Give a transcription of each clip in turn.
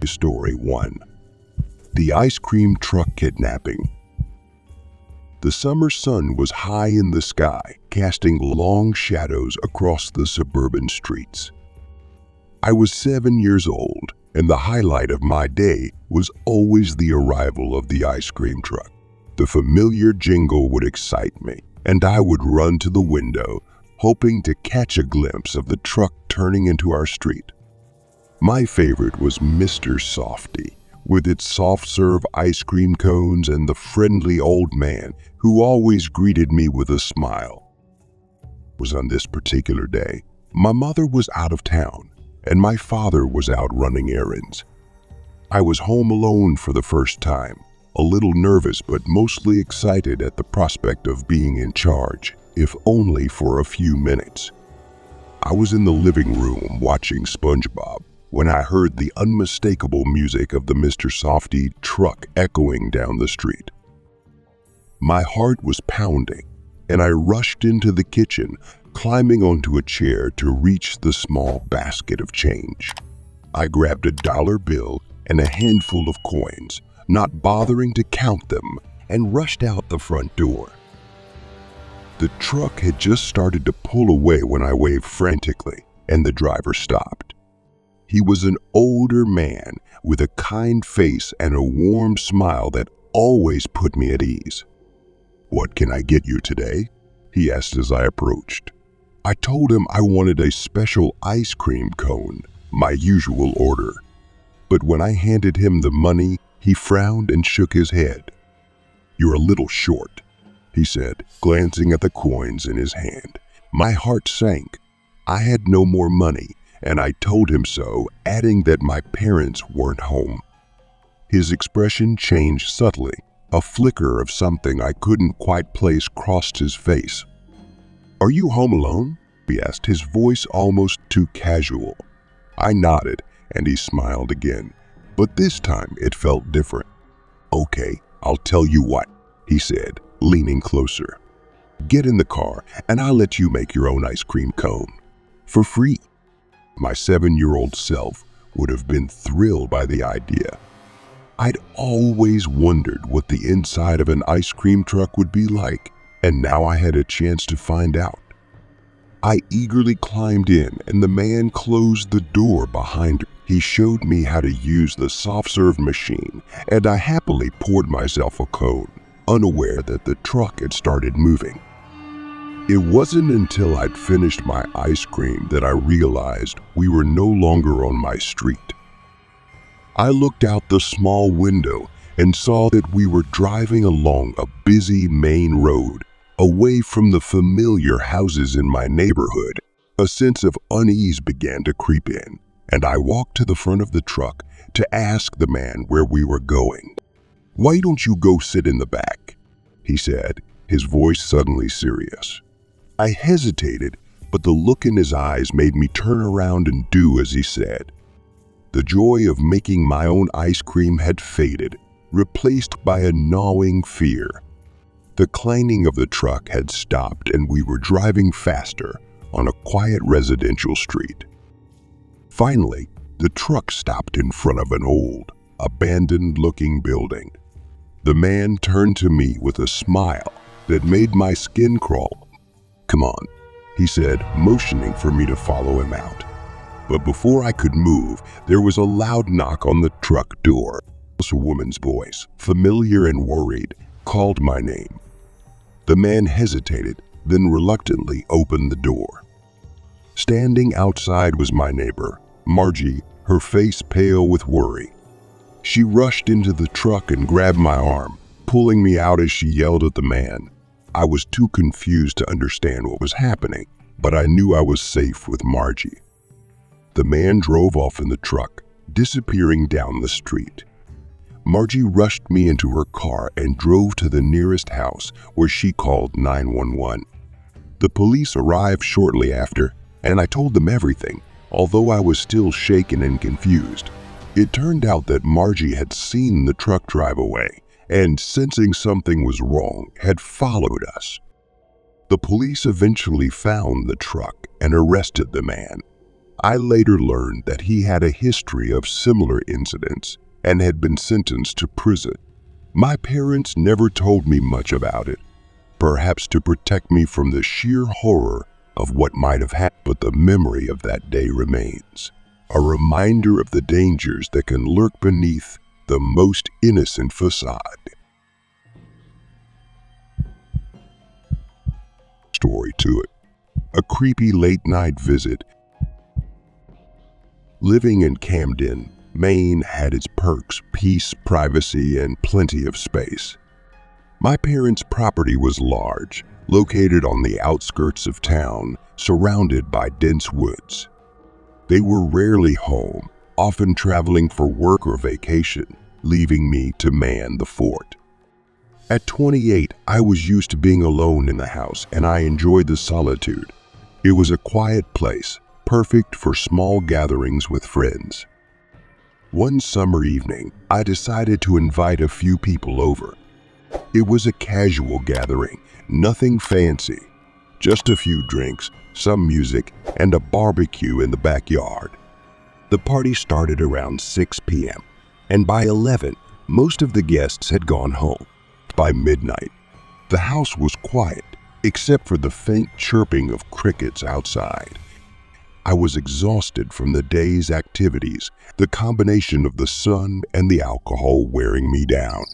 Story 1. The Ice Cream Truck Kidnapping. The summer sun was high in the sky, casting long shadows across the suburban streets. I was 7 years old, and the highlight of my day was always the arrival of the ice cream truck. The familiar jingle would excite me, and I would run to the window, hoping to catch a glimpse of the truck turning into our street. My favorite was Mr. Softy, with its soft-serve ice cream cones and the friendly old man who always greeted me with a smile. It was on this particular day, my mother was out of town, and my father was out running errands. I was home alone for the first time, a little nervous but mostly excited at the prospect of being in charge, if only for a few minutes. I was in the living room watching SpongeBob when I heard the unmistakable music of the Mr. Softy truck echoing down the street. My heart was pounding, and I rushed into the kitchen, climbing onto a chair to reach the small basket of change. I grabbed a dollar bill and a handful of coins, not bothering to count them, and rushed out the front door. The truck had just started to pull away when I waved frantically, and the driver stopped. He was an older man with a kind face and a warm smile that always put me at ease. "What can I get you today?" he asked as I approached. I told him I wanted a special ice cream cone, my usual order. But when I handed him the money, he frowned and shook his head. "You're a little short," he said, glancing at the coins in his hand. My heart sank. I had no more money, and I told him so, adding that my parents weren't home. His expression changed subtly. A flicker of something I couldn't quite place crossed his face. "Are you home alone?" he asked, his voice almost too casual. I nodded, and he smiled again, but this time it felt different. "Okay, I'll tell you what," he said, leaning closer. "Get in the car, and I'll let you make your own ice cream cone. For free." My 7-year-old self would have been thrilled by the idea. I'd always wondered what the inside of an ice cream truck would be like, and now I had a chance to find out. I eagerly climbed in, and the man closed the door behind her. He showed me how to use the soft-serve machine, and I happily poured myself a cone, unaware that the truck had started moving. It wasn't until I'd finished my ice cream that I realized we were no longer on my street. I looked out the small window and saw that we were driving along a busy main road, away from the familiar houses in my neighborhood. A sense of unease began to creep in, and I walked to the front of the truck to ask the man where we were going. "Why don't you go sit in the back?" he said, his voice suddenly serious. I hesitated, but the look in his eyes made me turn around and do as he said. The joy of making my own ice cream had faded, replaced by a gnawing fear. The clanging of the truck had stopped, and we were driving faster on a quiet residential street. Finally, the truck stopped in front of an old, abandoned-looking building. The man turned to me with a smile that made my skin crawl. "Come on," he said, motioning for me to follow him out. But before I could move, there was a loud knock on the truck door. A woman's voice, familiar and worried, called my name. The man hesitated, then reluctantly opened the door. Standing outside was my neighbor, Margie, her face pale with worry. She rushed into the truck and grabbed my arm, pulling me out as she yelled at the man. I was too confused to understand what was happening, but I knew I was safe with Margie. The man drove off in the truck, disappearing down the street. Margie rushed me into her car and drove to the nearest house, where she called 911. The police arrived shortly after, and I told them everything, although I was still shaken and confused. It turned out that Margie had seen the truck drive away, and sensing something was wrong, had followed us. The police eventually found the truck and arrested the man. I later learned that he had a history of similar incidents and had been sentenced to prison. My parents never told me much about it, perhaps to protect me from the sheer horror of what might have happened, but the memory of that day remains, a reminder of the dangers that can lurk beneath the most innocent facade. Story to it. A creepy late-night visit. Living in Camden, Maine had its perks: peace, privacy, and plenty of space. My parents' property was large, located on the outskirts of town, surrounded by dense woods. They were rarely home, often traveling for work or vacation, leaving me to man the fort. At 28, I was used to being alone in the house, and I enjoyed the solitude. It was a quiet place, perfect for small gatherings with friends. One summer evening, I decided to invite a few people over. It was a casual gathering, nothing fancy, just a few drinks, some music, and a barbecue in the backyard. The party started around 6 p.m., and by 11, most of the guests had gone home. By midnight, the house was quiet, except for the faint chirping of crickets outside. I was exhausted from the day's activities, the combination of the sun and the alcohol wearing me down.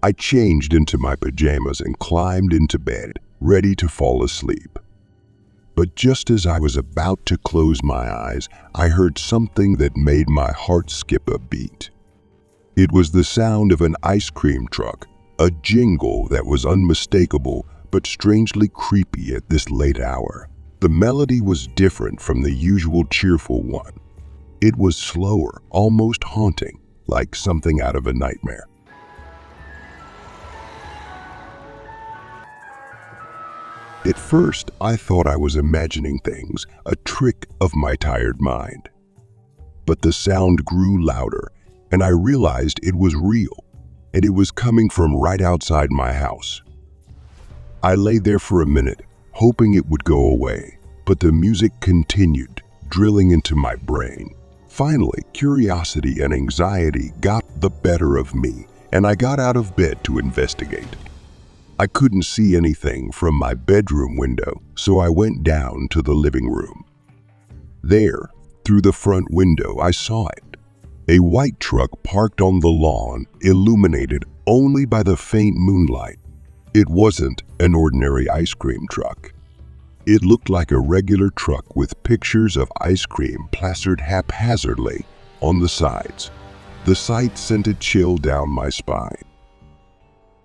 I changed into my pajamas and climbed into bed, ready to fall asleep. But just as I was about to close my eyes, I heard something that made my heart skip a beat. It was the sound of an ice cream truck, a jingle that was unmistakable but strangely creepy at this late hour. The melody was different from the usual cheerful one. It was slower, almost haunting, like something out of a nightmare. At first, I thought I was imagining things, a trick of my tired mind. But the sound grew louder, and I realized it was real, and it was coming from right outside my house. I lay there for a minute, hoping it would go away, but the music continued, drilling into my brain. Finally, curiosity and anxiety got the better of me, and I got out of bed to investigate. I couldn't see anything from my bedroom window, so I went down to the living room. There, through the front window, I saw it. A white truck parked on the lawn, illuminated only by the faint moonlight. It wasn't an ordinary ice cream truck. It looked like a regular truck with pictures of ice cream plastered haphazardly on the sides. The sight sent a chill down my spine.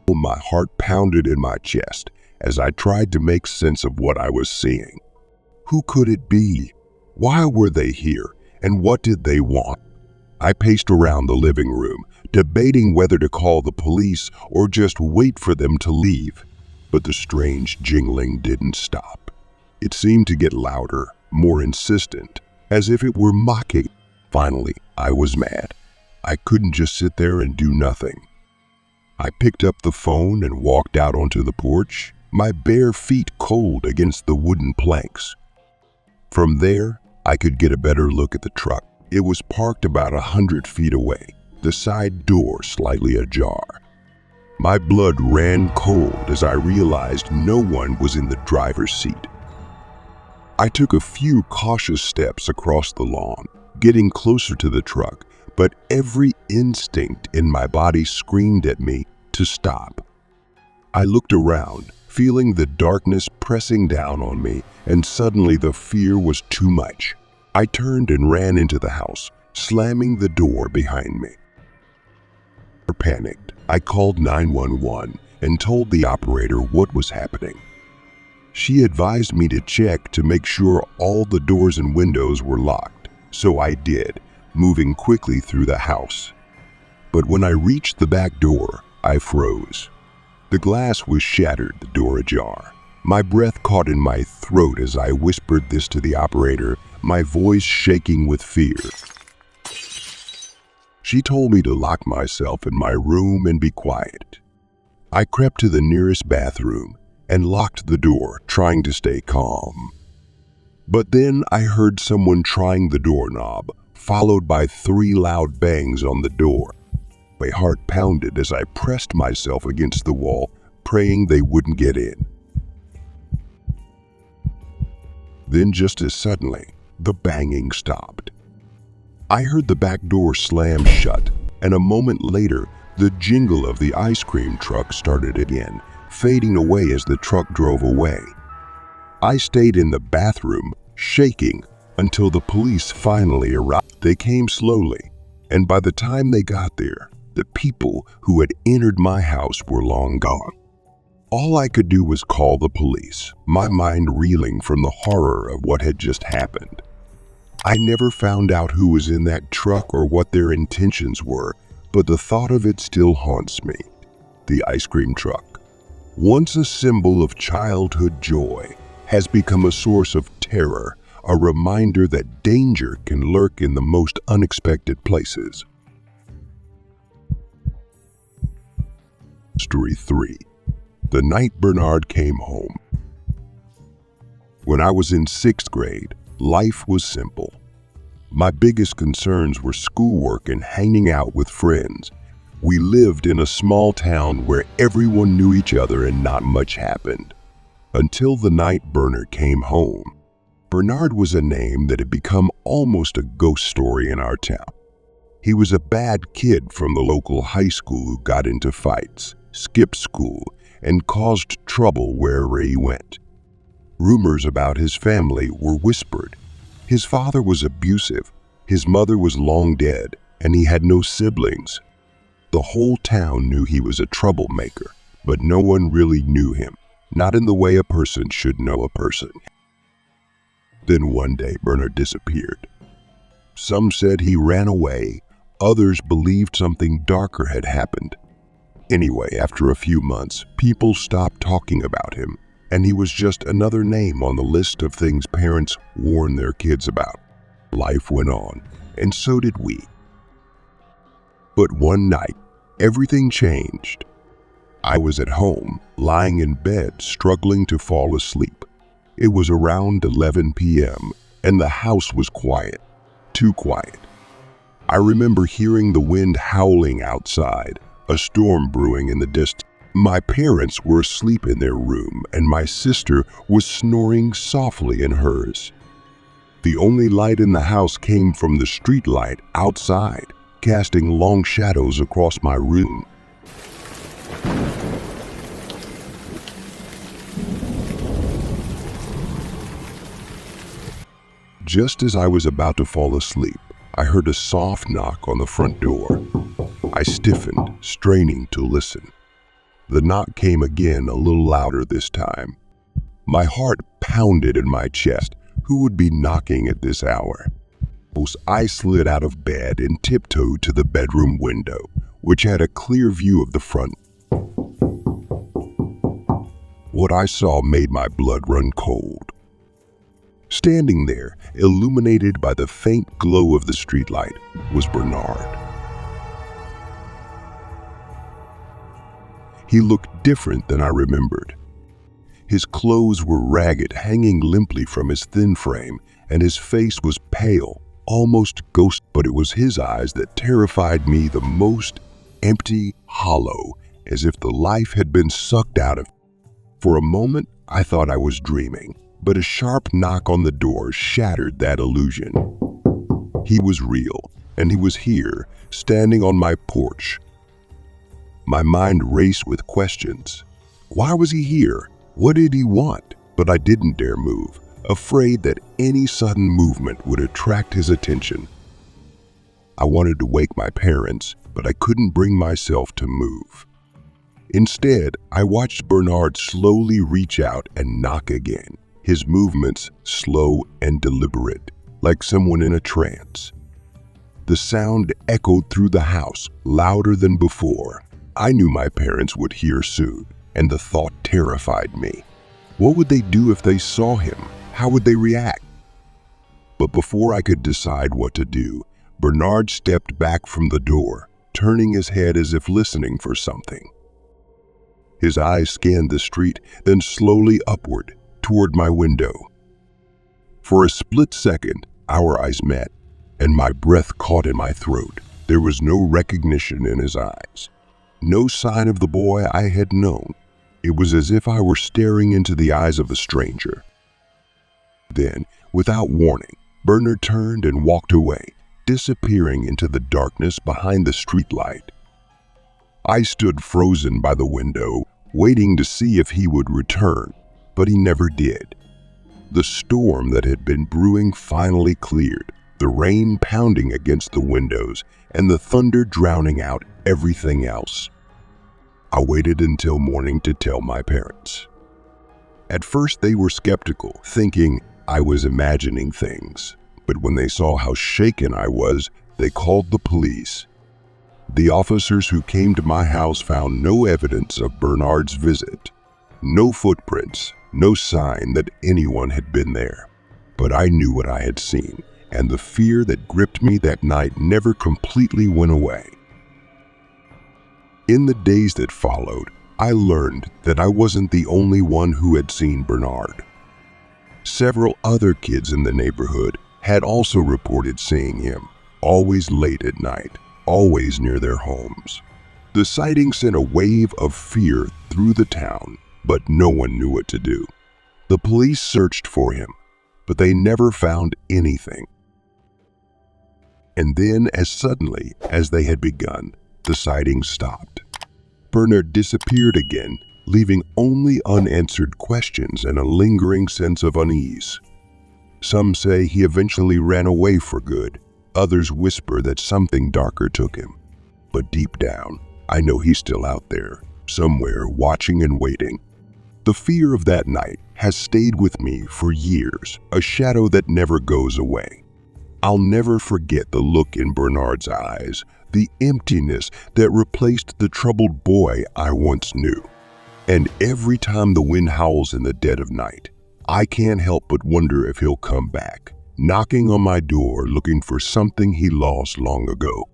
My heart pounded in my chest as I tried to make sense of what I was seeing. Who could it be? Why were they here? And what did they want? I paced around the living room, debating whether to call the police or just wait for them to leave. But the strange jingling didn't stop. It seemed to get louder, more insistent, as if it were mocking. Finally, I was mad. I couldn't just sit there and do nothing. I picked up the phone and walked out onto the porch, my bare feet cold against the wooden planks. From there, I could get a better look at the truck. It was parked about 100 feet away, the side door slightly ajar. My blood ran cold as I realized no one was in the driver's seat. I took a few cautious steps across the lawn, getting closer to the truck, but every instinct in my body screamed at me to stop. I looked around, feeling the darkness pressing down on me, and suddenly the fear was too much. I turned and ran into the house, slamming the door behind me. Panicked, I called 911 and told the operator what was happening. She advised me to check to make sure all the doors and windows were locked, so I did, moving quickly through the house. But when I reached the back door, I froze. The glass was shattered, the door ajar. My breath caught in my throat as I whispered this to the operator, my voice shaking with fear. She told me to lock myself in my room and be quiet. I crept to the nearest bathroom and locked the door, trying to stay calm. But then I heard someone trying the doorknob, followed by 3 loud bangs on the door. My heart pounded as I pressed myself against the wall, praying they wouldn't get in. Then just as suddenly, the banging stopped. I heard the back door slam shut, and a moment later, the jingle of the ice cream truck started again, fading away as the truck drove away. I stayed in the bathroom, shaking, until the police finally arrived. They came slowly, and by the time they got there, the people who had entered my house were long gone. All I could do was call the police, my mind reeling from the horror of what had just happened. I never found out who was in that truck or what their intentions were, but the thought of it still haunts me. The ice cream truck, once a symbol of childhood joy, has become a source of terror, a reminder that danger can lurk in the most unexpected places. Story 3. The night Bernard came home. When I was in 6th grade, life was simple. My biggest concerns were schoolwork and hanging out with friends. We lived in a small town where everyone knew each other and not much happened. Until the night Bernard came home. Bernard was a name that had become almost a ghost story in our town. He was a bad kid from the local high school who got into fights, skipped school, and caused trouble wherever he went. Rumors about his family were whispered. His father was abusive, his mother was long dead, and he had no siblings. The whole town knew he was a troublemaker, but no one really knew him, not in the way a person should know a person. Then one day, Bernard disappeared. Some said he ran away, others believed something darker had happened. Anyway, after a few months, people stopped talking about him, and he was just another name on the list of things parents warn their kids about. Life went on, and so did we. But one night, everything changed. I was at home, lying in bed, struggling to fall asleep. It was around 11 p.m., and the house was quiet, too quiet. I remember hearing the wind howling outside, a storm brewing in the distance. My parents were asleep in their room, and my sister was snoring softly in hers. The only light in the house came from the street light outside, casting long shadows across my room. Just as I was about to fall asleep, I heard a soft knock on the front door. I stiffened, straining to listen. The knock came again, a little louder this time. My heart pounded in my chest. Who would be knocking at this hour? I slid out of bed and tiptoed to the bedroom window, which had a clear view of the front. What I saw made my blood run cold. Standing there, illuminated by the faint glow of the streetlight, was Bernard. He looked different than I remembered. His clothes were ragged, hanging limply from his thin frame, and his face was pale, almost ghost. But it was his eyes that terrified me the most, empty, hollow, as if the life had been sucked out of. For a moment, I thought I was dreaming, but a sharp knock on the door shattered that illusion. He was real, and he was here, standing on my porch. My mind raced with questions. Why was he here? What did he want? But I didn't dare move, afraid that any sudden movement would attract his attention. I wanted to wake my parents, but I couldn't bring myself to move. Instead, I watched Bernard slowly reach out and knock again, his movements slow and deliberate, like someone in a trance. The sound echoed through the house, louder than before. I knew my parents would hear soon, and the thought terrified me. What would they do if they saw him? How would they react? But before I could decide what to do, Bernard stepped back from the door, turning his head as if listening for something. His eyes scanned the street, then slowly upward, toward my window. For a split second, our eyes met, and my breath caught in my throat. There was no recognition in his eyes, no sign of the boy I had known. It was as if I were staring into the eyes of a stranger. Then, without warning, Bernard turned and walked away, disappearing into the darkness behind the streetlight. I stood frozen by the window, waiting to see if he would return, but he never did. The storm that had been brewing finally cleared, the rain pounding against the windows and the thunder drowning out everything else. I waited until morning to tell my parents. At first they were skeptical, thinking I was imagining things, but when they saw how shaken I was, they called the police. The officers who came to my house found no evidence of Bernard's visit, no footprints, no sign that anyone had been there. But I knew what I had seen, and the fear that gripped me that night never completely went away. In the days that followed, I learned that I wasn't the only one who had seen Bernard. Several other kids in the neighborhood had also reported seeing him, always late at night, always near their homes. The sighting sent a wave of fear through the town, but no one knew what to do. The police searched for him, but they never found anything. And then, as suddenly as they had begun, the sightings stopped. Bernard disappeared again, leaving only unanswered questions and a lingering sense of unease. Some say he eventually ran away for good. Others whisper that something darker took him. But deep down, I know he's still out there, somewhere watching and waiting. The fear of that night has stayed with me for years, a shadow that never goes away. I'll never forget the look in Bernard's eyes, the emptiness that replaced the troubled boy I once knew. And every time the wind howls in the dead of night, I can't help but wonder if he'll come back, knocking on my door looking for something he lost long ago.